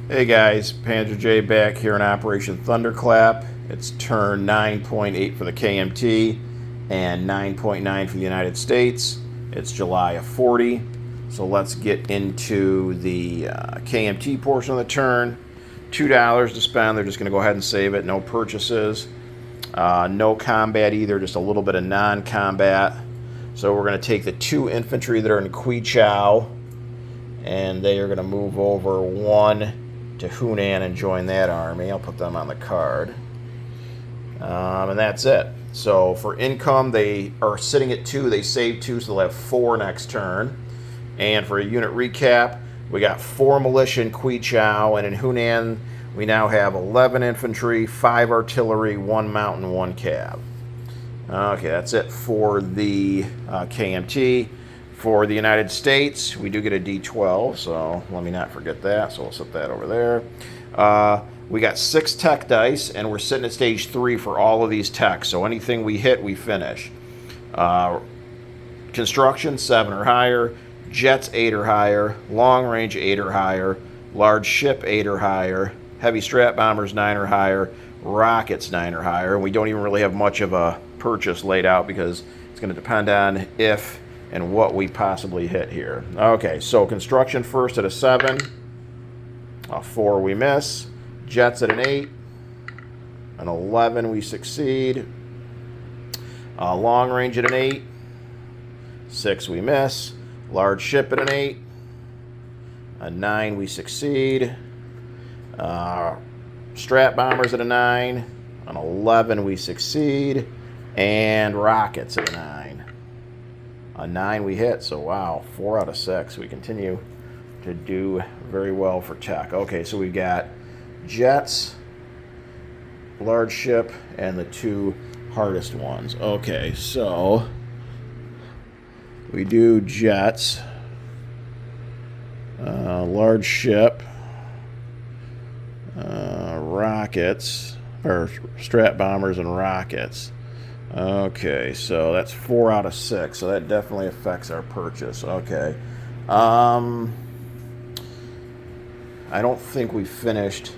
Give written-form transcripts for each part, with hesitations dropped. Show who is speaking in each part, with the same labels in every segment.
Speaker 1: Hey guys, Panzer J back here in Operation Thunderclap. It's turn 9.8 for the KMT and 9.9 for the United States. It's July of 40. So let's get into the KMT portion of the turn. $2 to spend. They're just going to go ahead and save it. No purchases. No combat either, just a little bit of non-combat. So we're going to take the 2 infantry that are in Kui Chau, and they are going to move over 1 to Hunan and join that army. I'll put them on the card. And that's it. So for income, they are sitting at 2. They save 2, so they'll have 4 next turn. And for a unit recap, we got 4 militia in Kui Chau, and in Hunan, we now have 11 infantry, 5 artillery, 1 mountain, 1 cav. Okay, that's it for the KMT. For the United States, we do get a D12, so let me not forget that. So we'll set that over there. We got 6 tech dice, and we're sitting at stage 3 for all of these techs. So anything we hit, we finish. Construction, 7 or higher. Jets, 8 or higher. Long range, 8 or higher. Large ship, 8 or higher. Heavy strat bombers, 9 or higher. Rockets, 9 or higher. And we don't even really have much of a purchase laid out because it's going to depend on if and what we possibly hit here. Okay, so construction first at a 7. A 4 we miss. Jets at an 8. An 11 we succeed. Long range at an 8. 6 we miss. Large ship at an 8. A 9 we succeed. Strat bombers at a 9. An 11 we succeed. And rockets at a 9. A 9 we hit, so wow, 4 out of 6. We continue to do very well for tech. Okay, so we've got jets, large ship, and the 2 hardest ones. Okay, so we do jets, large ship, rockets, or strat bombers and rockets. Okay, so that's 4 out of 6, so that definitely affects our purchase. Okay. I don't think we finished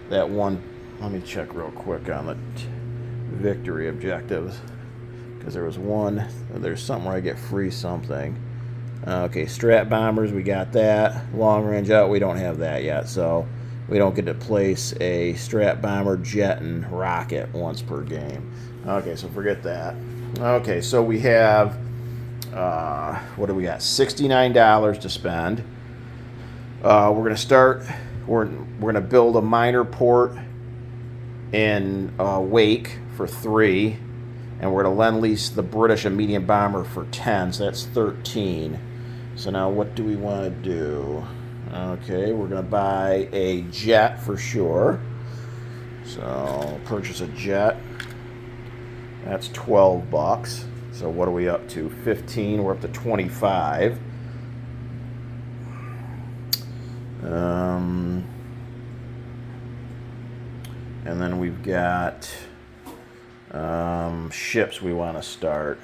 Speaker 1: that one. Let me check real quick on the victory objectives, because there was one, there's something where I get free something. Okay, strat bombers, we got that. Long range out, we don't have that yet, so we don't get to place a strat bomber, jet, and rocket once per game. Okay, so forget that. Okay, so we have, what do we got? $69 to spend. We're going to start, we're going to build a minor port in Wake for 3, and we're going to lend lease the British a medium bomber for 10, so that's 13. So now what do we want to do? Okay, we're going to buy a jet for sure. So purchase a jet. That's $12. So what are we up to? 15. We're up to 25. And then we've got ships we want to start.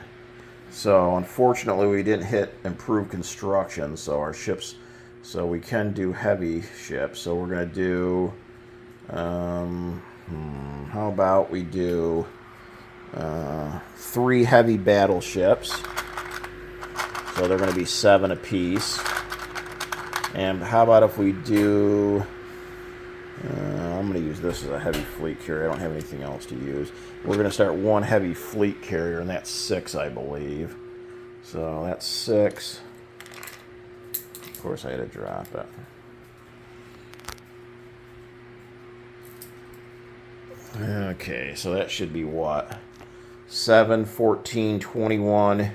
Speaker 1: So unfortunately we didn't hit improved construction, so our ships, so we can do heavy ships. So we're going to do, how about we do 3 heavy battleships. So they're going to be 7 apiece. And how about if we do, I'm going to use this as a heavy fleet carrier. I don't have anything else to use. We're going to start 1 heavy fleet carrier, and that's 6, I believe. So that's 6. Of course, I had to drop it. Okay, so that should be what? 7, 14, 21,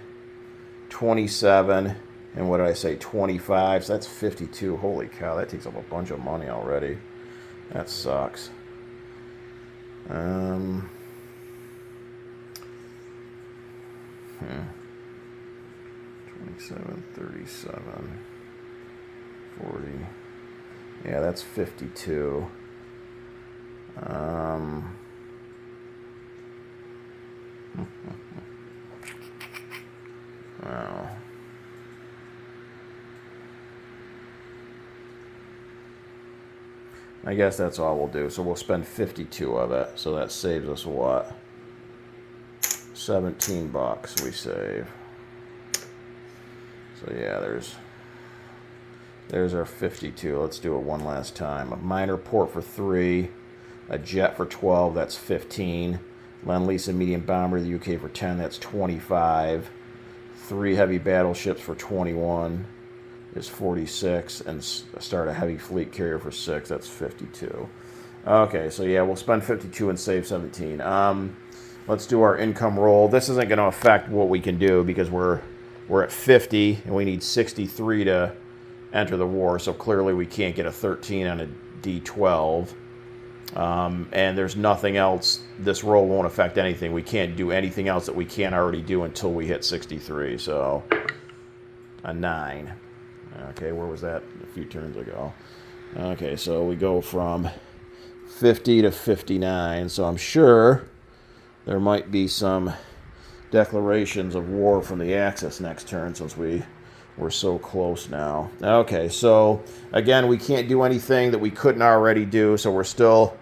Speaker 1: 27, and what did I say? 25. So that's 52. Holy cow, that takes up a bunch of money already. That sucks. 27, 37, 40. Yeah, that's 52. Wow. I guess that's all we'll do. So we'll spend 52 of it. So that saves us what? 17 bucks we save. So yeah, there's our 52. Let's do it one last time. A minor port for 3, a jet for 12, that's 15. Lend-Lease a medium bomber to the UK for 10, that's 25. 3 heavy battleships for 21 is 46, and start a heavy fleet carrier for 6, that's 52. Okay, so yeah, we'll spend 52 and save 17. Let's do our income roll. This isn't going to affect what we can do because we're at 50 and we need 63 to enter the war, so clearly we can't get a 13 on a D12. And there's nothing else. This roll won't affect anything. We can't do anything else that we can't already do until we hit 63. So a 9. Okay, where was that a few turns ago? Okay, so we go from 50 to 59. So I'm sure there might be some declarations of war from the Axis next turn since we're so close now. Okay, so again, we can't do anything that we couldn't already do, so we're still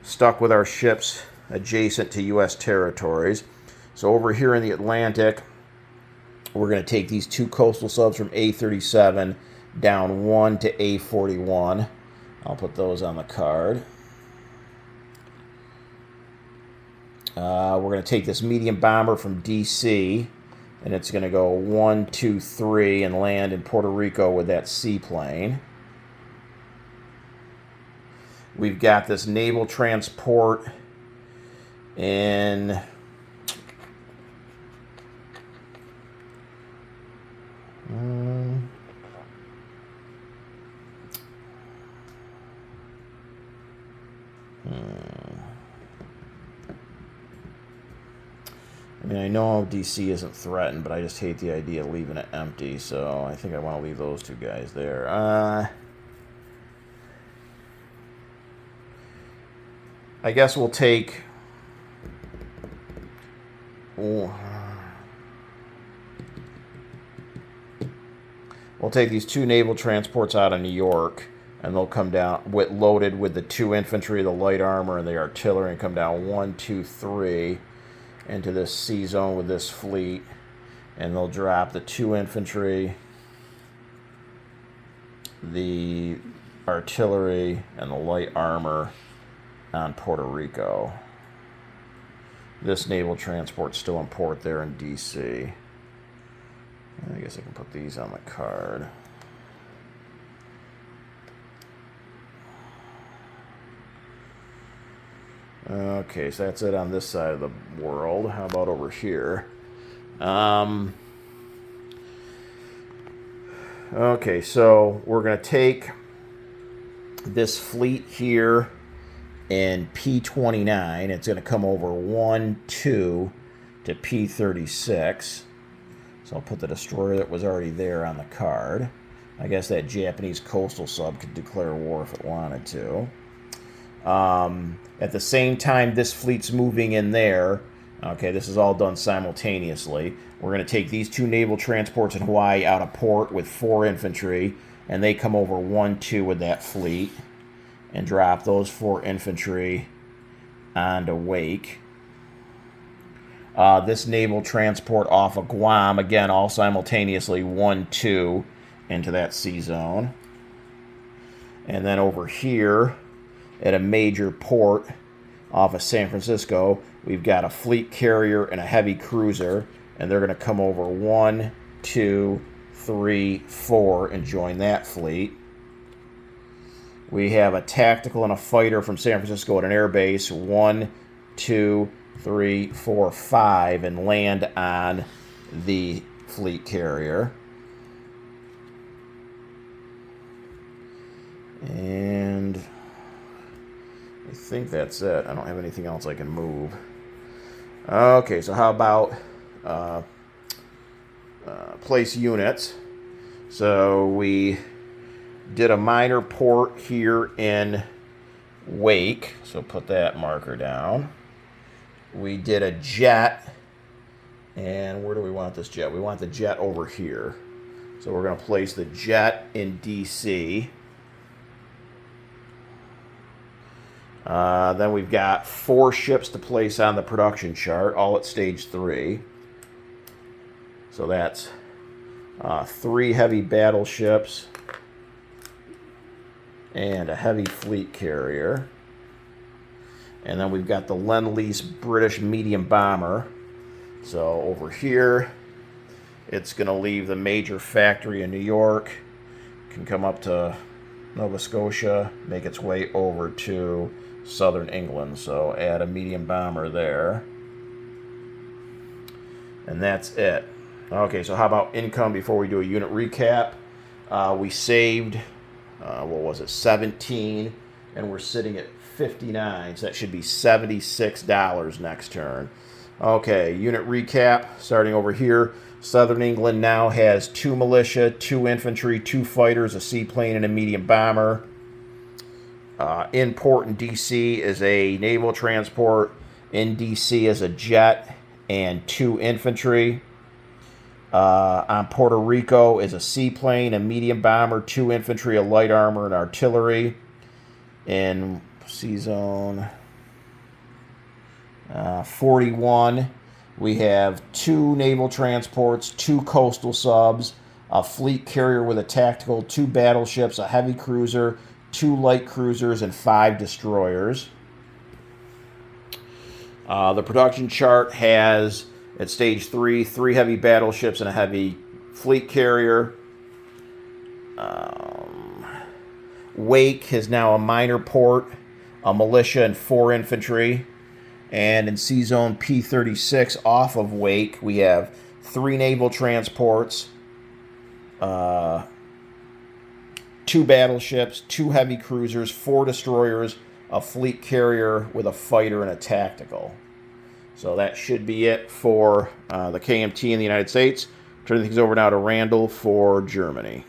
Speaker 1: stuck with our ships adjacent to U.S. territories. So over here in the Atlantic, we're going to take these 2 coastal subs from A37 down 1 to A41. I'll put those on the card. We're going to take this medium bomber from D.C., and it's going to go 1, 2, 3 and land in Puerto Rico with that seaplane. We've got this naval transport in I mean, I know DC isn't threatened, but I just hate the idea of leaving it empty, so I think I want to leave those 2 guys there. I guess we'll take... We'll take these 2 naval transports out of New York, and they'll come down loaded with the 2 infantry, the light armor, and the artillery, and come down 1, 2, 3 into this sea zone with this fleet, and they'll drop the 2 infantry, the artillery, and the light armor on Puerto Rico. This naval transport's still in port there in DC. I guess I can put these on the card. Okay, so that's it on this side of the world. How about over here? Okay, so we're going to take this fleet here in P29. It's going to come over 1, 2 to P36. So I'll put the destroyer that was already there on the card. I guess that Japanese coastal sub could declare war if it wanted to. At the same time this fleet's moving in there, okay, this is all done simultaneously. We're going to take these 2 naval transports in Hawaii out of port with 4 infantry, and they come over 1, 2 with that fleet, and drop those 4 infantry onto Wake. This naval transport off of Guam, again, all simultaneously, 1, 2 into that sea zone. And then over here, at a major port off of San Francisco, we've got a fleet carrier and a heavy cruiser, and they're going to come over 1, 2, 3, 4 and join that fleet. We have a tactical and a fighter from San Francisco at an air base, 1, 2, 3, 4, 5, and land on the fleet carrier. And I think that's it. I don't have anything else I can move. Okay, so how about place units? So we did a minor port here in Wake, so put that marker down. We did a jet, and where do we want this jet? We want the jet over here. So we're going to place the jet in DC. Then we've got 4 ships to place on the production chart, all at stage 3. So that's 3 heavy battleships and a heavy fleet carrier. And then we've got the Lend-Lease British medium bomber. So over here, it's going to leave the major factory in New York, can come up to Nova Scotia, make its way over to southern England. So add a medium bomber there. And that's it. Okay, so how about income before we do a unit recap? We saved, what was it, 17, and we're sitting at 59, so that should be $76 next turn. Okay, unit recap, starting over here. Southern England now has 2 militia, 2 infantry, 2 fighters, a seaplane, and a medium bomber. In port in D.C. is a naval transport. In D.C. is a jet and 2 infantry. On Puerto Rico is a seaplane, a medium bomber, 2 infantry, a light armor, and artillery. In Sea Zone 41, we have 2 naval transports, 2 coastal subs, a fleet carrier with a tactical, 2 battleships, a heavy cruiser, 2 light cruisers, and 5 destroyers. The production chart has, at stage 3, 3 heavy battleships and a heavy fleet carrier. Wake is now a minor port, a militia, and 4 infantry. And in Sea Zone P36 off of Wake, we have 3 naval transports, 2 battleships, 2 heavy cruisers, 4 destroyers, a fleet carrier with a fighter and a tactical. So that should be it for the KMT in the United States. Turning things over now to Randall for Germany.